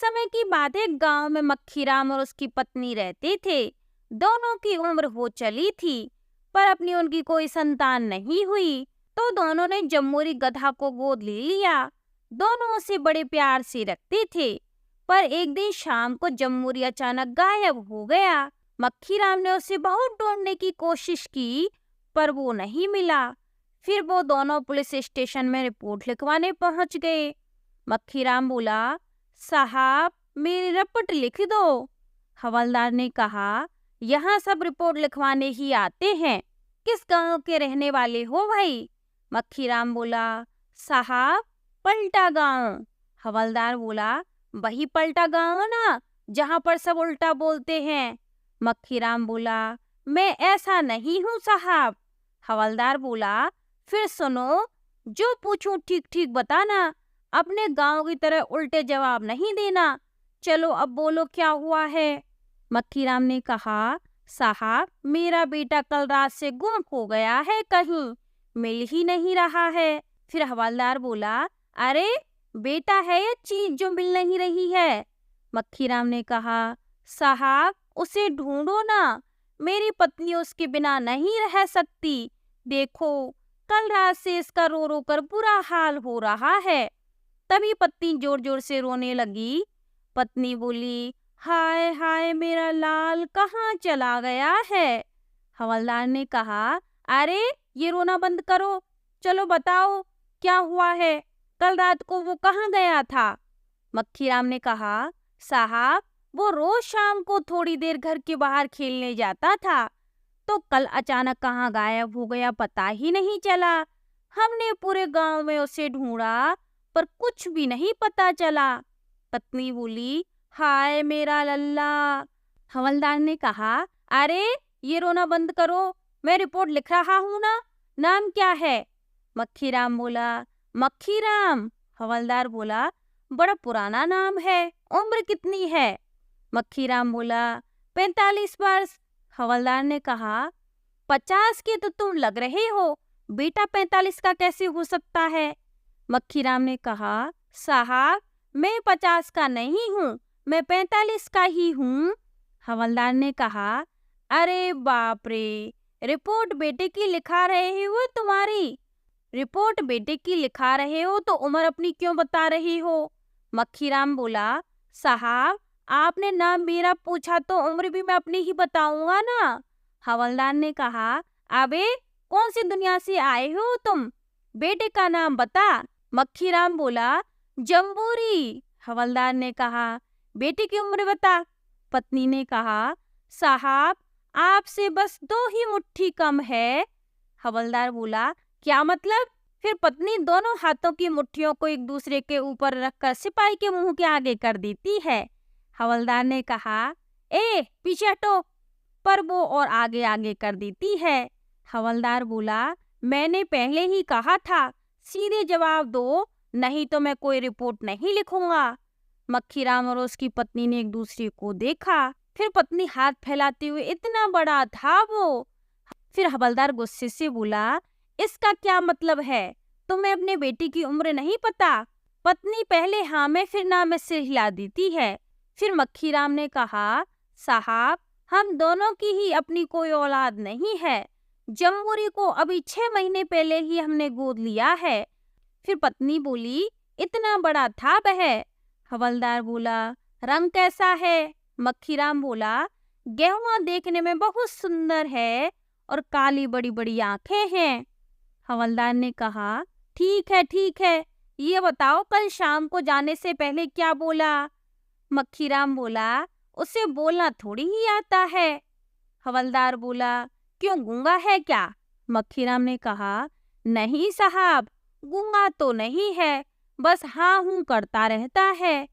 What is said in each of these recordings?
समय की बात है, गांव में मक्खीराम और उसकी पत्नी रहते थे। दोनों की उम्र हो चली थी, पर अपनी उनकी कोई संतान नहीं हुई। तो दोनों ने जम्मूरी गधा को गोद ले लिया। दोनों उसे बड़े प्यार से रखते थे। पर एक दिन शाम को जम्मूरी अचानक गायब हो गया। मक्खीराम ने उसे बहुत ढूंढने की कोशिश की, पर वो नहीं मिला। फिर वो दोनों पुलिस स्टेशन में रिपोर्ट लिखवाने पहुंच गए। मक्खीराम बोला, साहब मेरी रिपोर्ट लिख दो। हवलदार ने कहा, यहाँ सब रिपोर्ट लिखवाने ही आते हैं। किस गांव के रहने वाले हो भाई? मक्खीराम बोला, साहब पलटा गांव। हवलदार बोला, वही पलटा गांव ना जहाँ पर सब उल्टा बोलते हैं। मक्खीराम बोला, मैं ऐसा नहीं हूँ साहब। हवलदार बोला, फिर सुनो, जो पूछूं ठीक ठीक बताना, अपने गांव की तरह उल्टे जवाब नहीं देना। चलो अब बोलो क्या हुआ है। मक्खीराम ने कहा, साहब मेरा बेटा कल रात से गुम हो गया है, कहीं मिल ही नहीं रहा है। फिर हवलदार बोला, अरे बेटा है या चीज जो मिल नहीं रही है? मक्खीराम ने कहा, साहब उसे ढूंढो ना, मेरी पत्नी उसके बिना नहीं रह सकती। देखो कल रात से इसका रो रो कर बुरा हाल हो रहा है। तभी पत्नी जोर जोर से रोने लगी। पत्नी बोली, हाय हाय मेरा लाल कहाँ चला गया है? हवलदार ने कहा, अरे ये रोना बंद करो, चलो बताओ क्या हुआ है, कल रात को वो कहाँ गया था? मक्खीराम ने कहा, साहब वो रोज शाम को थोड़ी देर घर के बाहर खेलने जाता था, तो कल अचानक कहाँ गायब हो गया पता ही नहीं चला। हमने पूरे गांव में उसे ढूंढा, पर कुछ भी नहीं पता चला। पत्नी बोली, हाय मेरा लल्ला। हवलदार ने कहा, अरे ये रोना बंद करो, मैं रिपोर्ट लिख रहा हूँ ना, नाम क्या है? मक्खीराम बोला, मक्खीराम। हवलदार बोला, बड़ा पुराना नाम है, उम्र कितनी है? मक्खीराम बोला, 45 वर्ष। हवलदार ने कहा, 50 के तो तुम लग रहे हो, बेटा 45 का कैसे हो सकता है? मक्खीराम ने कहा, साहब मैं 50 का नहीं हूँ, मैं 45 का ही हूँ। हवलदार ने कहा, अरे बाप रे, रिपोर्ट बेटे की लिखा रहे हो तुम्हारी, रिपोर्ट बेटे की लिखा रहे हो तो उम्र अपनी क्यों बता रही हो? मक्खीराम बोला, साहब आपने नाम मेरा पूछा तो उम्र भी मैं अपनी ही बताऊंगा ना। हवलदार ने कहा, अबे कौन सी दुनिया से आए हो तुम, बेटे का नाम बता। मक्खीराम बोला, जम्बूरी। हवलदार ने कहा, बेटे की उम्र बता। पत्नी ने कहा, साहब आपसे बस 2 ही मुट्ठी कम है। हवलदार बोला, क्या मतलब? फिर पत्नी दोनों हाथों की मुट्ठियों को एक दूसरे के ऊपर रखकर सिपाही के मुंह के आगे कर देती है। हवलदार ने कहा, ए पीछे हटो, पर वो और आगे आगे कर देती है। हवलदार बोला, मैंने पहले ही कहा था, सीधे जवाब दो, नहीं तो मैं कोई रिपोर्ट नहीं लिखूंगा। मक्खीराम और उसकी पत्नी ने एक दूसरे को देखा। फिर पत्नी हाथ फैलाते हुए, इतना बड़ा था वो। फिर हवलदार गुस्से से बोला, इसका क्या मतलब है? तुम्हें अपने बेटे की उम्र नहीं पता? पत्नी पहले हाँ में फिर ना में सिर हिला देती है। फिर मक्खीराम ने कहा, साहब हम दोनों की ही अपनी कोई औलाद नहीं है, जम्बूरी को अभी 6 महीने पहले ही हमने गोद लिया है। फिर पत्नी बोली, इतना बड़ा था वह? हवलदार बोला, रंग कैसा है? मक्खीराम बोला, गेहुआ देखने में बहुत सुंदर है और काली बड़ी बड़ी आंखें हैं। हवलदार ने कहा, ठीक है, ये बताओ कल शाम को जाने से पहले क्या बोला? मक्खीराम बोला, उसे बोलना थोड़ी ही आता है। हवलदार बोला, क्यों गूंगा है क्या? मक्खीराम ने कहा, नहीं साहब, गूंगा तो नहीं है, बस हाँ हूँ करता रहता है।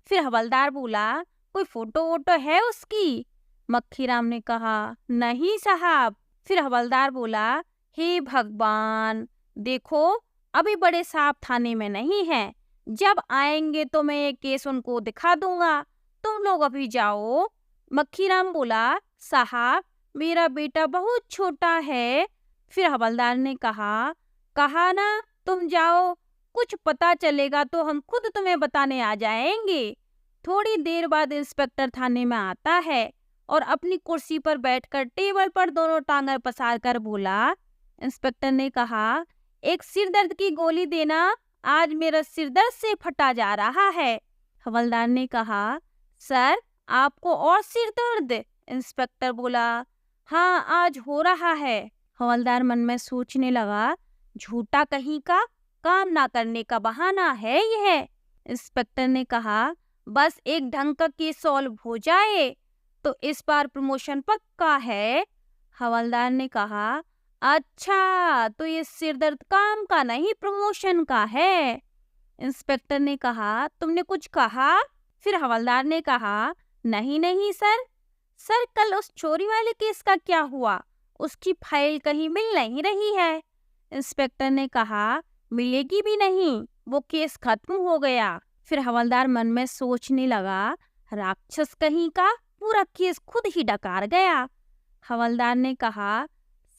फिर हवलदार बोला, कोई फोटो वोटो है उसकी? मक्खीराम ने कहा, नहीं साहब। फिर हवलदार बोला, हे भगवान, देखो अभी बड़े साहब थाने में नहीं है, जब आएंगे तो मैं ये केस उनको दिखा दूंगा, तुम लोग अभी जाओ। मक्खीराम बोला, साहब मेरा बेटा बहुत छोटा है। फिर हवलदार ने कहा ना तुम जाओ, कुछ पता चलेगा तो हम खुद तुम्हें बताने आ जाएंगे। थोड़ी देर बाद इंस्पेक्टर थाने में आता है और अपनी कुर्सी पर बैठकर टेबल पर दोनों टांगें पसार कर बोला। इंस्पेक्टर ने कहा, एक सिर दर्द की गोली देना, आज मेरा सिर दर्द से फटा जा रहा है। हवलदार ने कहा, सर आपको और सिर दर्द? इंस्पेक्टर बोला, हाँ आज हो रहा है। हवलदार मन में सोचने लगा, झूठा कहीं का, काम ना करने का बहाना है यह। इंस्पेक्टर ने कहा, बस एक ढंग का केस सॉल्व हो जाए तो इस बार प्रमोशन पक्का है। हवलदार ने कहा, अच्छा तो ये सिर दर्द काम का नहीं प्रमोशन का है। इंस्पेक्टर ने कहा, तुमने कुछ कहा? फिर हवलदार ने कहा, नहीं नहीं सर। सर कल उस चोरी वाले केस का क्या हुआ? उसकी फाइल कहीं मिल नहीं रही है। इंस्पेक्टर ने कहा, मिलेगी भी नहीं, वो केस खत्म हो गया। फिर हवलदार मन में सोचने लगा, राक्षस कहीं का, पूरा केस खुद ही डकार गया। हवलदार ने कहा,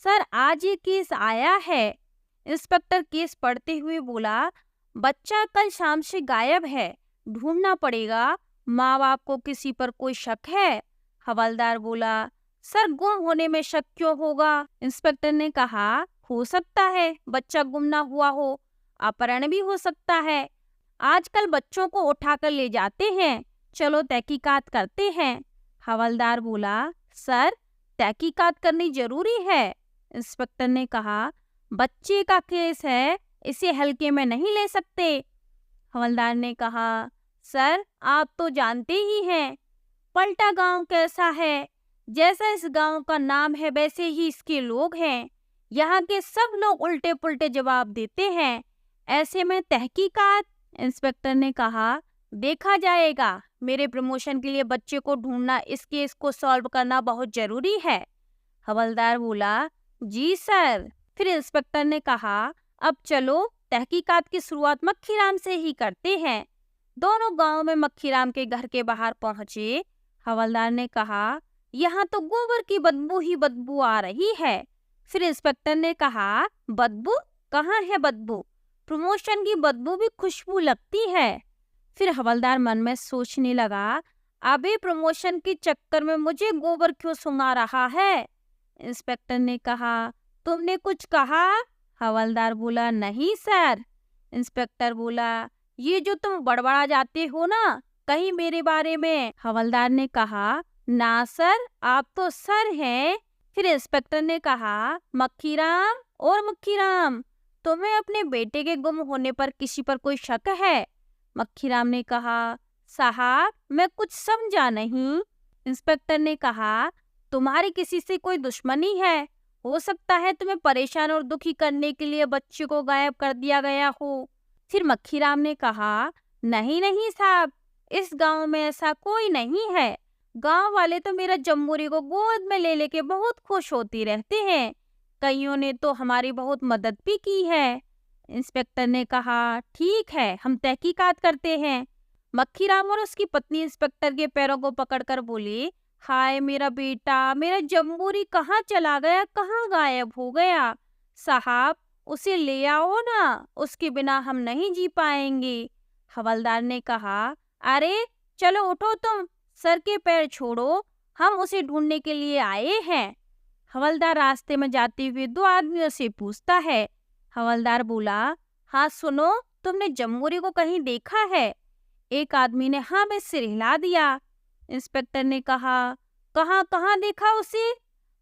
सर आज ये केस आया है। इंस्पेक्टर केस पढ़ते हुए बोला, बच्चा कल शाम से गायब है, ढूंढना पड़ेगा। माँ बाप को किसी पर कोई शक है? हवलदार बोला, सर गुम होने में शक क्यों होगा? इंस्पेक्टर ने कहा, हो सकता है बच्चा गुम ना हुआ हो, अपहरण भी हो सकता है। आजकल बच्चों को उठाकर ले जाते हैं, चलो तहकीकात करते हैं। हवलदार बोला, सर तहकीकात करनी जरूरी है। इंस्पेक्टर ने कहा, बच्चे का केस है, इसे हल्के में नहीं ले सकते। हवलदार ने कहा, सर आप तो जानते ही हैं पलटा गांव कैसा है। जैसा इस गांव का नाम है वैसे ही इसके लोग हैं। यहाँ के सब लोग उल्टे पुल्टे जवाब देते हैं, ऐसे में तहकीकात। इंस्पेक्टर ने कहा, देखा जाएगा। मेरे प्रमोशन के लिए बच्चे को ढूंढना, इस केस को सॉल्व करना बहुत जरूरी है। हवलदार बोला, जी सर। फिर इंस्पेक्टर ने कहा, अब चलो तहकीकात की शुरुआत मक्खीराम से ही करते हैं। दोनों गांव में मक्खीराम के घर के बाहर पहुंचे। हवलदार ने कहा, यहाँ तो गोबर की बदबू ही बदबू आ रही है। फिर इंस्पेक्टर ने कहा, बदबू? कहाँ है बदबू? प्रमोशन की बदबू भी खुशबू लगती है। फिर हवलदार मन में सोचने लगा, अबे प्रमोशन के चक्कर में मुझे गोबर क्यों सुंघा रहा है? इंस्पेक्टर ने कहा, तुमने कुछ कहा? हवलदार बोला, नहीं सर। इंस्पेक्टर बोला, ये जो तुम बड़बड़ा जाते हो ना, कहीं मेरे बारे में? हवलदार ने कहा, ना सर, आप तो सर हैं। फिर इंस्पेक्टर ने कहा, मक्खीराम और मक्खीराम, तुम्हें अपने बेटे के गुम होने पर किसी पर कोई शक है? मक्खीराम ने कहा, साहब मैं कुछ समझा नहीं। इंस्पेक्टर ने कहा, तुम्हारी किसी से कोई दुश्मनी है? हो सकता है तुम्हें परेशान और दुखी करने के लिए बच्चे को गायब कर दिया गया हो। फिर मक्खीराम ने कहा, नहीं नहीं साहब, इस गांव में ऐसा कोई नहीं है। गांव वाले तो मेरा जम्मूरी को गोद में ले लेके बहुत खुश होती रहते हैं। कईयों ने तो हमारी बहुत मदद भी की है। इंस्पेक्टर ने कहा, ठीक है, हम तहकीकात करते हैं। मक्खीराम और उसकी पत्नी इंस्पेक्टर के पैरों को पकड़कर बोली, हाय मेरा बेटा, मेरा जम्बूरी कहाँ चला गया, कहाँ गायब हो गया? साहब उसे ले आओ ना, उसके बिना हम नहीं जी पाएंगे। हवलदार ने कहा, अरे चलो उठो तुम, सर के पैर छोड़ो, हम उसे ढूंढने के लिए आए हैं। हवलदार रास्ते में जाते हुए दो आदमियों से पूछता है। हवलदार बोला, हाँ सुनो, तुमने जम्बूरी को कहीं देखा है? एक आदमी ने हाँ में सिर हिला दिया। इंस्पेक्टर ने कहा, कहाँ कहाँ देखा उसे?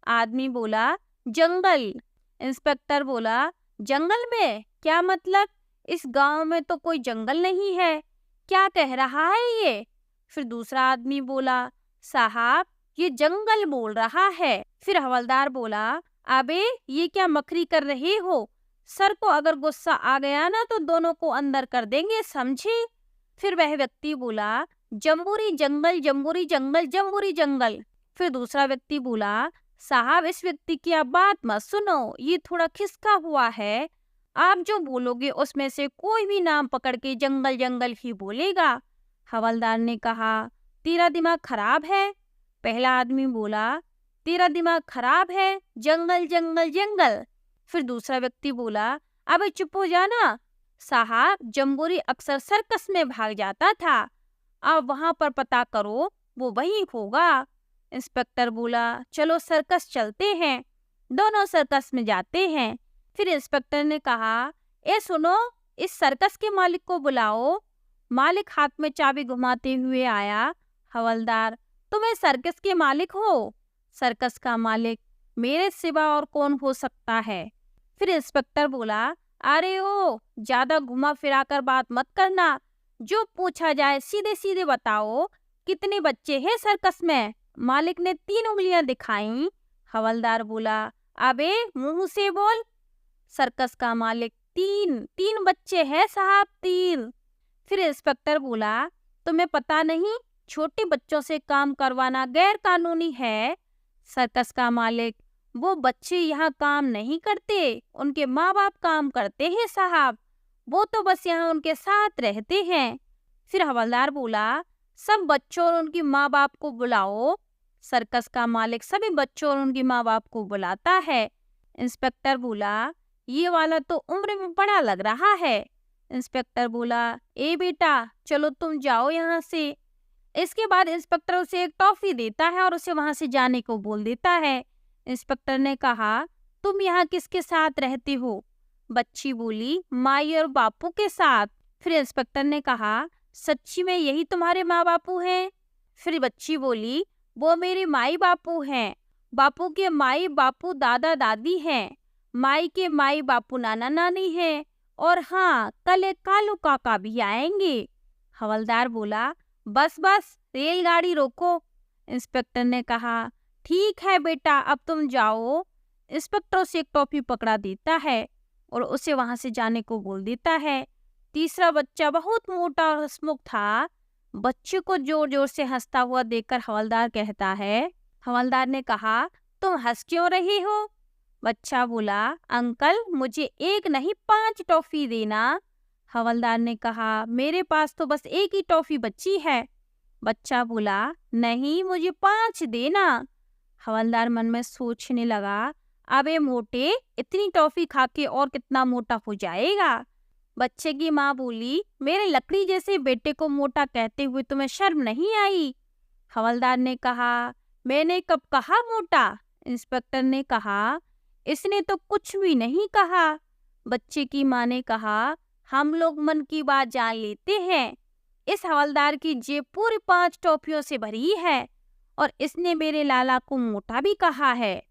आदमी बोला, जंगल। इंस्पेक्टर बोला, जंगल में? क्या मतलब? इस गांव में तो कोई जंगल नहीं है, क्या कह रहा है ये? फिर दूसरा आदमी बोला, साहब ये जंगल बोल रहा है। फिर हवलदार बोला, अबे ये क्या मखरी कर रहे हो? सर को अगर गुस्सा आ गया ना तो दोनों को अंदर कर देंगे, समझे? फिर वह व्यक्ति बोला, जम्बूरी जंगल, जम्बूरी जंगल, जम्बूरी जंगल। फिर दूसरा व्यक्ति बोला, साहब इस व्यक्ति की आप बात मत सुनो, ये थोड़ा खिसका हुआ है। आप जो बोलोगे उसमें से कोई भी नाम पकड़ के जंगल जंगल ही बोलेगा। हवलदार ने कहा, तेरा दिमाग खराब है? पहला आदमी बोला, तेरा दिमाग खराब है, जंगल जंगल जंगल। फिर दूसरा व्यक्ति बोला, अबे चुप हो जाना। साहब जम्बूरी अक्सर सर्कस में भाग जाता था, आप वहां पर पता करो, वो वही होगा। इंस्पेक्टर बोला, चलो सर्कस चलते हैं। दोनों सर्कस में जाते हैं। फिर इंस्पेक्टर ने कहा, ए सुनो, इस सर्कस के मालिक को बुलाओ। मालिक हाथ में चाबी घुमाते हुए आया। हवलदार, तुम इस सर्कस के मालिक हो? सर्कस का मालिक, मेरे सिवा और कौन हो सकता है? फिर इंस्पेक्टर बोला, अरे ओ, ज्यादा घुमा फिरा कर बात मत करना। जो पूछा जाए सीधे सीधे बताओ, कितने बच्चे हैं सर्कस में? मालिक ने 3 उंगलियां दिखाई। हवलदार बोला, अबे मुंह से बोल। सर्कस का मालिक, 3 बच्चे हैं साहब, 3। फिर इंस्पेक्टर बोला, तुम्हें पता नहीं छोटे बच्चों से काम करवाना गैर कानूनी है? सर्कस का मालिक, वो बच्चे यहाँ काम नहीं करते, उनके माँ बाप काम करते हैं साहब। वो तो बस यहाँ उनके साथ रहते हैं। फिर हवलदार बोला, सब बच्चों और उनकी माँ बाप को बुलाओ। सर्कस का मालिक सभी बच्चों और उनकी माँ बाप को बुलाता है। इंस्पेक्टर बोला, ये वाला तो उम्र में बड़ा लग रहा है। इंस्पेक्टर बोला, ए बेटा, चलो तुम जाओ यहाँ से। इसके बाद इंस्पेक्टर उसे एक टॉफी देता है और उसे वहां से जाने को बोल देता है। इंस्पेक्टर ने कहा, तुम यहाँ किसके साथ रहते हो? बच्ची बोली, माई और बापू के साथ। फिर इंस्पेक्टर ने कहा, सच्ची में यही तुम्हारे माँ बापू हैं? फिर बच्ची बोली, वो मेरे माई बापू हैं। बापू के माई बापू दादा दादी हैं। माई के माई बापू नाना नानी हैं। और हाँ, कल एक कालू काका भी आएंगे। हवलदार बोला, बस बस, रेलगाड़ी रोको। इंस्पेक्टर ने कहा, ठीक है बेटा, अब तुम जाओ। इंस्पेक्टर उसे एक टॉफी पकड़ा देता है और उसे वहां से जाने को बोल देता है। तीसरा बच्चा बहुत मोटा और हंसमुख था। बच्चे को जोर जोर से हंसता हुआ देखकर हवलदार कहता है, हवलदार ने कहा, तुम हंस क्यों रही हो? बच्चा बोला, अंकल, मुझे 1 नहीं 5 टॉफी देना। हवलदार ने कहा, मेरे पास तो बस 1 ही टॉफी बची है। बच्चा बोला, नहीं, मुझे 5 देना। हवलदार मन में सोचने लगा, अबे मोटे, इतनी टॉफी खा के और कितना मोटा हो जाएगा? बच्चे की माँ बोली, मेरे लकड़ी जैसे बेटे को मोटा कहते हुए तुम्हें शर्म नहीं आई? हवलदार ने कहा, मैंने कब कहा मोटा? इंस्पेक्टर ने कहा, इसने तो कुछ भी नहीं कहा। बच्चे की माँ ने कहा, हम लोग मन की बात जान लेते हैं। इस हवलदार की जेब पूरी 5 टॉफियों से भरी है और इसने मेरे लाला को मोटा भी कहा है।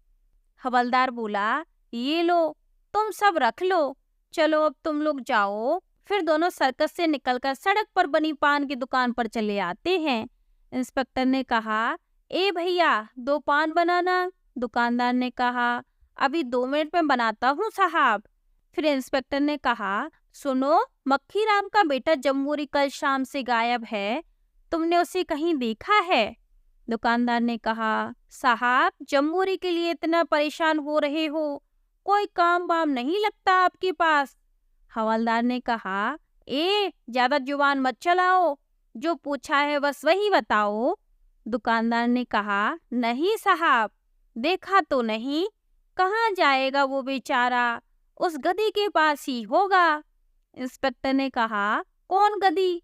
हवलदार बोला, ये लो, तुम सब रख लो। चलो अब तुम लोग जाओ। फिर दोनों सर्कस से निकलकर सड़क पर बनी पान की दुकान पर चले आते हैं। इंस्पेक्टर ने कहा, ए भैया, 2 पान बनाना। दुकानदार ने कहा, अभी 2 मिनट में बनाता हूँ साहब। फिर इंस्पेक्टर ने कहा, सुनो, मक्खी राम का बेटा जम्मूरी कल शाम से गायब है। तुमने उसे कहीं देखा है? दुकानदार ने कहा, साहब, जम्मूरी के लिए इतना परेशान हो रहे हो, कोई काम वाम नहीं लगता आपके पास? हवलदार ने कहा, ज्यादा जुबान मत चलाओ, जो पूछा है बस वही बताओ। दुकानदार ने कहा, नहीं साहब, देखा तो नहीं। कहाँ जाएगा वो बेचारा? उस गधी के पास ही होगा। इंस्पेक्टर ने कहा, कौन गधी?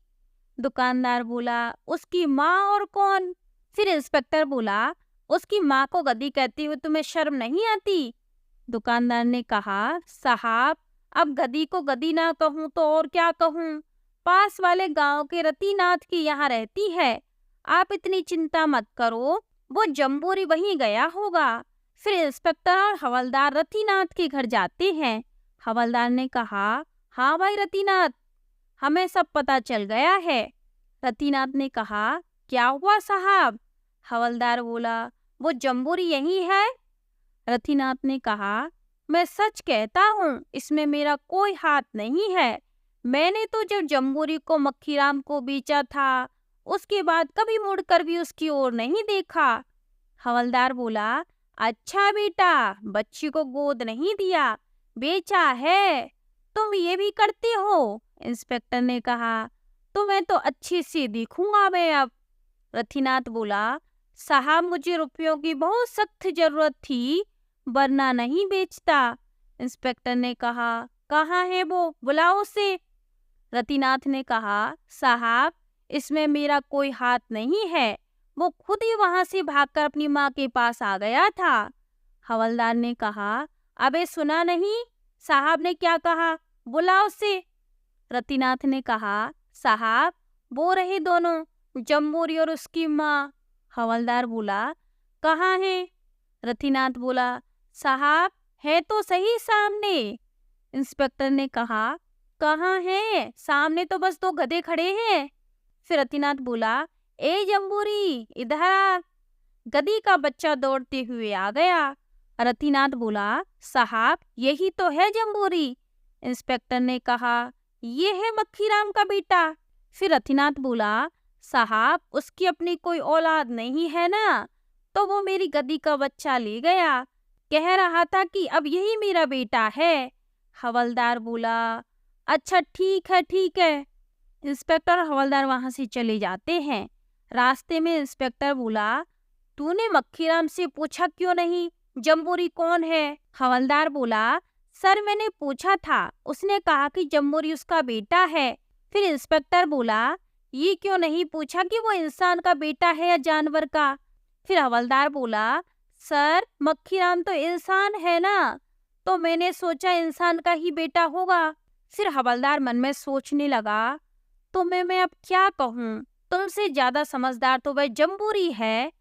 दुकानदार बोला, उसकी माँ। और कौन? फिर इंस्पेक्टर बोला, उसकी माँ को गधी कहते हुए तुम्हें शर्म नहीं आती? दुकानदार ने कहा, साहब, अब गधी को गधी ना कहूँ तो और क्या कहूँ? पास वाले गांव के रतिनाथ की यहाँ रहती है। आप इतनी चिंता मत करो, वो जम्बूरी वहीं गया होगा। फिर इंस्पेक्टर और हवलदार रतिनाथ के घर जाते हैं। हवलदार ने कहा, हाँ भाई रतिनाथ, हमें सब पता चल गया है। रतिनाथ ने कहा, क्या हुआ साहब? हवलदार बोला, वो जम्बूरी यही है। रतिनाथ ने कहा, मैं सच कहता हूँ, इसमें मेरा कोई हाथ नहीं है। मैंने तो जब जम्बूरी को मक्खीराम को बेचा था, उसके बाद कभी मुड़कर भी उसकी ओर नहीं देखा। हवलदार बोला, अच्छा बेटा, बच्ची को गोद नहीं दिया, बेचा है। तुम ये भी करते हो? इंस्पेक्टर ने कहा, तुम्हें तो अच्छी सी दिखूंगा मैं अब। रतिनाथ बोला, साहब, मुझे रुपयों की बहुत सख्त जरूरत थी, वरना नहीं बेचता। इंस्पेक्टर ने कहा, कहाँ है वो, बुलाओ उसे। रतिनाथ ने कहा, साहब, इसमें मेरा कोई हाथ नहीं है। वो खुद ही वहां से भागकर अपनी माँ के पास आ गया था। हवलदार ने कहा, अबे सुना नहीं, साहब ने क्या कहा, बुला उसे। रतिनाथ ने कहा, साहब वो रहे दोनों, जम्बूरी और उसकी माँ। हवलदार बोला, कहाँ है? रतिनाथ बोला, साहब है तो सही सामने। इंस्पेक्टर ने कहा, कहाँ है? सामने तो बस दो गधे खड़े हैं। फिर रतिनाथ बोला, ए जम्बूरी इधर आ। गधी का बच्चा दौड़ते हुए आ गया। रतिनाथ बोला, साहब यही तो है जम्बूरी। इंस्पेक्टर ने कहा, ये है मक्खीराम का बेटा। फिर रतिनाथ बोला, साहब उसकी अपनी कोई औलाद नहीं है ना, तो वो मेरी गधी का बच्चा ले गया, कह रहा था कि अब यही मेरा बेटा है। हवलदार बोला, अच्छा ठीक है ठीक है। इंस्पेक्टर और हवलदार वहां से चले जाते हैं। रास्ते में इंस्पेक्टर बोला, तूने मक्खीराम से पूछा क्यों नहीं जम्बूरी कौन है? हवलदार बोला, सर मैंने पूछा था, उसने कहा कि जम्बूरी उसका बेटा है। फिर इंस्पेक्टर बोला, ये क्यों नहीं पूछा कि वो इंसान का बेटा है या जानवर का? फिर हवलदार बोला, सर मक्खीराम तो इंसान है ना, तो मैंने सोचा इंसान का ही बेटा होगा। फिर हवलदार मन में सोचने लगा, तो मैं अब क्या कहूँ, तुमसे ज्यादा समझदार तो वह जम्बूरी है।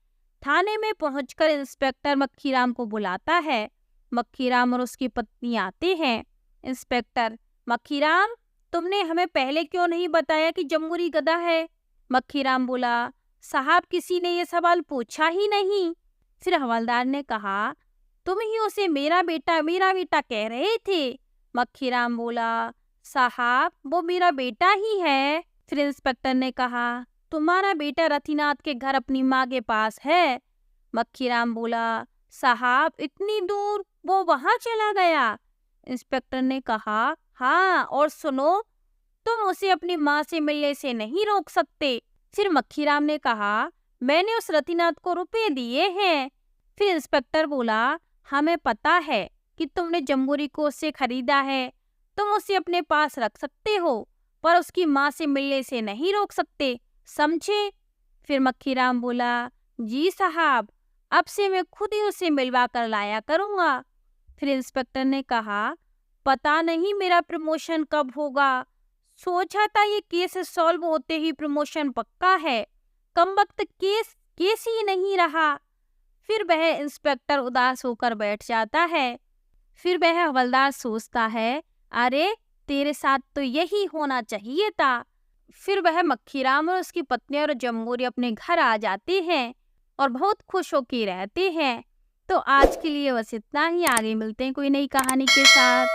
थाने में पहुंचकर इंस्पेक्टर मक्खीराम को बुलाता है। मक्खीराम और उसकी पत्नी आते हैं। इंस्पेक्टर, मक्खीराम तुमने हमें पहले क्यों नहीं बताया कि जम्बूरी गधा है? मक्खीराम बोला, साहब किसी ने ये सवाल पूछा ही नहीं। फिर हवलदार ने कहा, तुम ही उसे मेरा बेटा कह रहे थे। मक्खीराम बोला, साहब वो मेरा बेटा ही है। फिर इंस्पेक्टर ने कहा, तुम्हारा बेटा रतिनाथ के घर अपनी माँ के पास है। मक्खीराम बोला, साहब इतनी दूर वो वहां चला गया। इंस्पेक्टर ने कहा, हाँ और सुनो, तुम उसे अपनी माँ से मिलने से नहीं रोक सकते। फिर मक्खीराम ने कहा, मैंने उस रतिनाथ को रुपए दिए हैं। फिर इंस्पेक्टर बोला, हमें पता है कि तुमने जम्बूरी को उससे खरीदा है, तुम उसे अपने पास रख सकते हो, पर उसकी माँ से मिलने से नहीं रोक सकते, समझे? फिर मक्खीराम बोला, जी साहब, अब से मैं खुद ही उसे मिलवा कर लाया करूँगा। फिर इंस्पेक्टर ने कहा, पता नहीं मेरा प्रमोशन कब होगा, सोचा था ये केस सॉल्व होते ही प्रमोशन पक्का है, कमबख्त केस ही नहीं रहा। फिर वह इंस्पेक्टर उदास होकर बैठ जाता है। फिर वह हवलदार सोचता है, अरे तेरे साथ तो यही होना चाहिए था। फिर वह मक्खीराम और उसकी पत्नी और जम्बूरी अपने घर आ जाते हैं और बहुत खुश होकर रहते हैं। तो आज के लिए बस इतना ही, आगे मिलते हैं कोई नई कहानी के साथ।